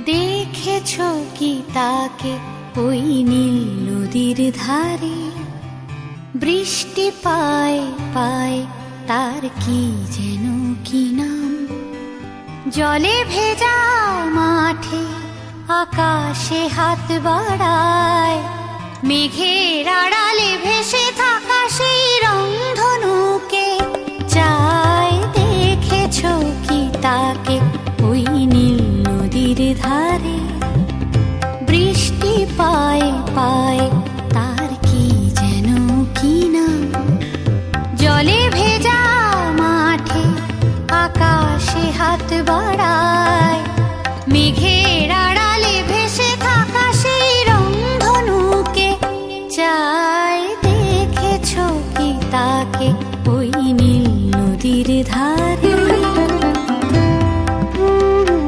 দেখেছো কি তাকে ওই নীল নদীর ধারে? বৃষ্টি পায় পায় তার কি যেন কি নাম। জলে ভেজা মাঠে আকাশে হাত বাড়ায়, মেঘের আড়ালে ভেসে থাকা সেই রংধনুকে চায়। দেখেছো কি তাকে ওই নীল নদীর ধারে? বৃষ্টি পায় পায় তার কি যেন কি নাম। জলে ভেজা মাঠে আকাশে হাত বাড়ায়,